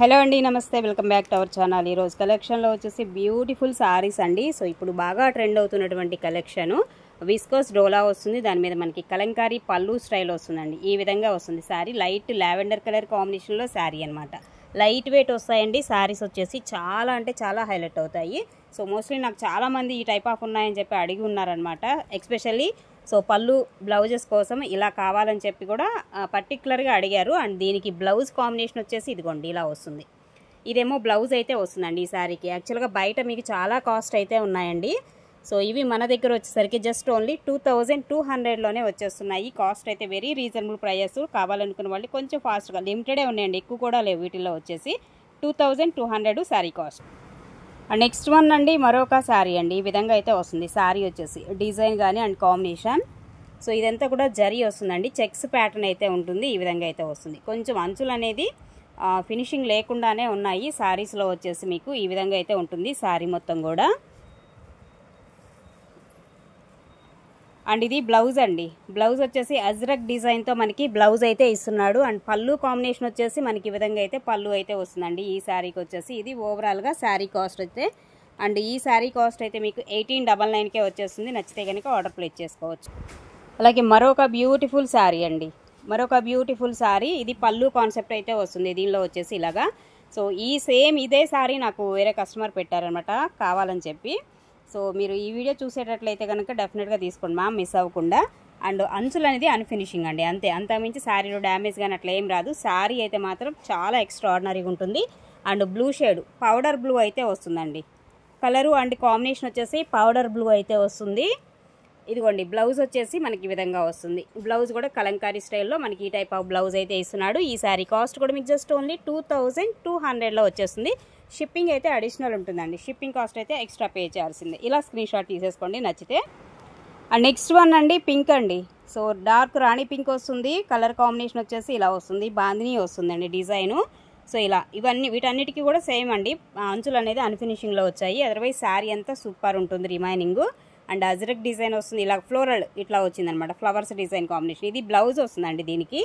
Hello అండి, నమస్తే, welcome back to our channel. ఈరోజు కలెక్షన్లో వచ్చేసి బ్యూటిఫుల్ సారీస్ అండి. సో ఇప్పుడు బాగా ట్రెండ్ అవుతున్నటువంటి కలెక్షను విస్కోస్ డోలా వస్తుంది. దాని మీద మనకి కలంకారీ పళ్ళు స్టైల్ వస్తుందండి. ఈ విధంగా వస్తుంది శారీ. లైట్ లావెండర్ కలర్ కాంబినేషన్లో శారీ అనమాట. లైట్ వెయిట్ వస్తాయండి శారీస్ వచ్చేసి. చాలా అంటే చాలా హైలైట్ అవుతాయి. సో మోస్ట్లీ నాకు చాలామంది ఈ టైప్ ఆఫ్ ఉన్నాయని చెప్పి అడిగి ఉన్నారనమాట. ఎస్పెషల్లీ సో పళ్ళు బ్లౌజెస్ కోసం ఇలా కావాలని చెప్పి కూడా పర్టికులర్గా అడిగారు. అండ్ దీనికి బ్లౌజ్ కాంబినేషన్ వచ్చేసి ఇదిగోండి ఇలా వస్తుంది. ఇదేమో బ్లౌజ్ అయితే వస్తుందండి ఈ శారీకి. యాక్చువల్గా బయట మీకు చాలా కాస్ట్ అయితే ఉన్నాయండి. సో ఇవి మన దగ్గర వచ్చేసరికి జస్ట్ ఓన్లీ 2200లోనే వచ్చేస్తున్నాయి. కాస్ట్ అయితే వెరీ రీజనబుల్ ప్రైజెస్. కావాలనుకున్న వాళ్ళు కొంచెం ఫాస్ట్గా, లిమిటెడే ఉన్నాయండి, ఎక్కువ కూడా లేవు. వీటిల్లో వచ్చేసి 2200 శారీ కాస్ట్. నెక్స్ట్ వన్ అండి మరొక శారీ అండి. ఈ విధంగా అయితే వస్తుంది శారీ వచ్చేసి. డిజైన్ కానీ అండ్ కాంబినేషన్. సో ఇదంతా కూడా జరీ వస్తుందండి. చెక్స్ ప్యాటర్న్ అయితే ఉంటుంది. ఈ విధంగా అయితే వస్తుంది. కొంచెం అంచులు అనేది ఫినిషింగ్ లేకుండానే ఉన్నాయి శారీస్లో వచ్చేసి. మీకు ఈ విధంగా అయితే ఉంటుంది శారీ మొత్తం కూడా. అండ్ ఇది బ్లౌజ్ అండి. బ్లౌజ్ వచ్చేసి అజ్రక్ డిజైన్తో మనకి బ్లౌజ్ అయితే ఇస్తున్నాడు. అండ్ పళ్ళు కాంబినేషన్ వచ్చేసి మనకి ఈ విధంగా అయితే పళ్ళు అయితే వస్తుందండి ఈ శారీకి వచ్చేసి. ఇది ఓవరాల్గా శారీ కాస్ట్ అయితే. అండ్ ఈ శారీ కాస్ట్ అయితే మీకు 1899కే వచ్చేస్తుంది. నచ్చితే కనుక ఆర్డర్ ప్లేస్ చేసుకోవచ్చు. అలాగే మరొక బ్యూటిఫుల్ శారీ అండి. మరొక బ్యూటిఫుల్ శారీ. ఇది పళ్ళు కాన్సెప్ట్ అయితే వస్తుంది దీనిలో వచ్చేసి ఇలాగా. సో ఈ సేమ్ ఇదే శారీ నాకు వేరే కస్టమర్ పెట్టారనమాట కావాలని చెప్పి. సో మీరు ఈ వీడియో చూసేటట్లయితే కనుక డెఫినెట్గా తీసుకోండి మ్యామ్, మిస్ అవ్వకుండా. అండ్ అంచులు అనేది అన్ఫినిషింగ్ అండి, అంతే. అంతకుమించి శారీలో డ్యామేజ్ కానీ అట్లా ఏం రాదు. శారీ అయితే మాత్రం చాలా ఎక్స్ట్రాడినరీగా ఉంటుంది. And blue shade, powder blue అయితే వస్తుందండి. కలరు అండ్ కాంబినేషన్ వచ్చేసి పౌడర్ బ్లూ అయితే వస్తుంది. ఇదిగోండి బ్లౌజ్ వచ్చేసి మనకి ఈ విధంగా వస్తుంది. బ్లౌజ్ కూడా కలంకారీ స్టైల్లో మనకి ఈ టైప్ ఆఫ్ బ్లౌజ్ అయితే ఇస్తున్నాడు. ఈ శారీ కాస్ట్ కూడా మీకు జస్ట్ ఓన్లీ 2200లో వచ్చేస్తుంది. షిప్పింగ్ అయితే అడిషనల్ ఉంటుందండి. షిప్పింగ్ కాస్ట్ అయితే ఎక్స్ట్రా పే చేయాల్సిందే. ఇలా స్క్రీన్ షాట్ తీసేసుకోండి నచ్చితే. అండ్ నెక్స్ట్ వన్ అండి పింక్ అండి. సో డార్క్ రాణి పింక్ వస్తుంది. కలర్ కాంబినేషన్ వచ్చేసి ఇలా వస్తుంది. బాందిని వస్తుందండి డిజైను. సో ఇలా ఇవన్నీ వీటన్నిటికీ కూడా సేమ్ అండి. అంచులు అనేది అన్ఫినిషింగ్లో వచ్చాయి. అదర్వైజ్ శారీ అంతా సూపర్ ఉంటుంది రిమైనింగ్. అండ్ అజ్రక్ డిజైన్ వస్తుంది. ఇలా ఫ్లోరల్ ఇట్లా వచ్చిందనమాట, ఫ్లవర్స్ డిజైన్ కాంబినేషన్. ఇది బ్లౌజ్ వస్తుందండి దీనికి.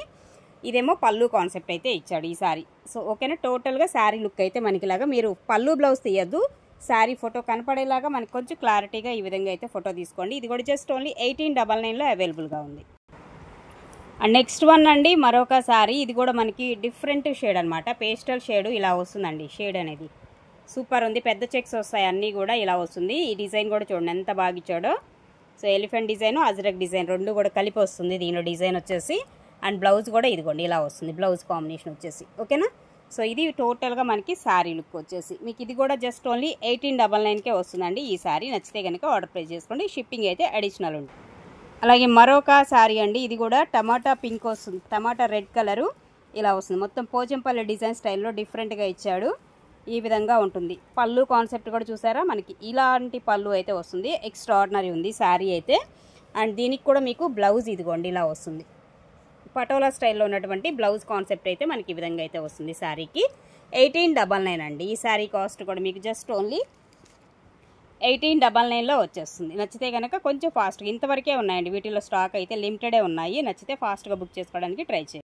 ఇదేమో పళ్ళు కాన్సెప్ట్ అయితే ఇచ్చాడు ఈ శారీ. సో ఓకేనా, టోటల్గా శారీ లుక్ అయితే మనకి ఇలాగా. మీరు పళ్ళు బ్లౌజ్ తీయద్దు, శారీ ఫోటో కనపడేలాగా మనకి కొంచెం క్లారిటీగా ఈ విధంగా అయితే ఫోటో తీసుకోండి. ఇది కూడా జస్ట్ ఓన్లీ 1899లో అవైలబుల్గా ఉంది. అండ్ నెక్స్ట్ వన్ అండి మరొక శారీ. ఇది కూడా మనకి డిఫరెంట్ షేడ్ అనమాట. పేస్టల్ షేడ్ ఇలా వస్తుందండి. షేడ్ అనేది సూపర్ ఉంది. పెద్ద చెక్స్ వస్తాయి అన్నీ కూడా ఇలా వస్తుంది. ఈ డిజైన్ కూడా చూడండి ఎంత బాగా ఇచ్చాడో. So elephant design, Ajrakh design రెండు కూడా కలిపి వస్తుంది దీనిలో డిజైన్ వచ్చేసి. అండ్ బ్లౌజ్ కూడా ఇదిగోండి ఇలా వస్తుంది. బ్లౌజ్ కాంబినేషన్ వచ్చేసి ఓకేనా. సో ఇది టోటల్గా మనకి శారీ లుక్ వచ్చేసి. మీకు ఇది కూడా జస్ట్ ఓన్లీ 1899కే వస్తుందండి ఈ శారీ. నచ్చితే కనుక ఆర్డర్ ప్లేస్ చేసుకోండి. షిప్పింగ్ అయితే అడిషనల్ ఉంటుంది. అలాగే మరొక శారీ అండి. ఇది కూడా టమాటా పింక్ వస్తుంది. టమాటా రెడ్ కలరు ఇలా వస్తుంది. మొత్తం పోచంపల్లి డిజైన్ స్టైల్లో డిఫరెంట్గా ఇచ్చాడు. ఈ విధంగా ఉంటుంది. పళ్ళు కాన్సెప్ట్ కూడా చూసారా, మనకి ఇలాంటి పళ్ళు అయితే వస్తుంది. ఎక్స్ట్రాడినరీ ఉంది శారీ అయితే. అండ్ దీనికి కూడా మీకు బ్లౌజ్ ఇదిగోండి ఇలా వస్తుంది. పటోలా స్టైల్లో ఉన్నటువంటి బ్లౌజ్ కాన్సెప్ట్ అయితే మనకి ఈ విధంగా అయితే వస్తుంది శారీకి. 1899 అండి ఈ శారీ కాస్ట్ కూడా మీకు జస్ట్ ఓన్లీ 1899లో వచ్చేస్తుంది. నచ్చితే కనుక కొంచెం ఫాస్ట్గా, ఇంతవరకే ఉన్నాయండి వీటిలో స్టాక్ అయితే లిమిటెడే ఉన్నాయి. నచ్చితే ఫాస్ట్గా బుక్ చేసుకోవడానికి ట్రై చేయండి.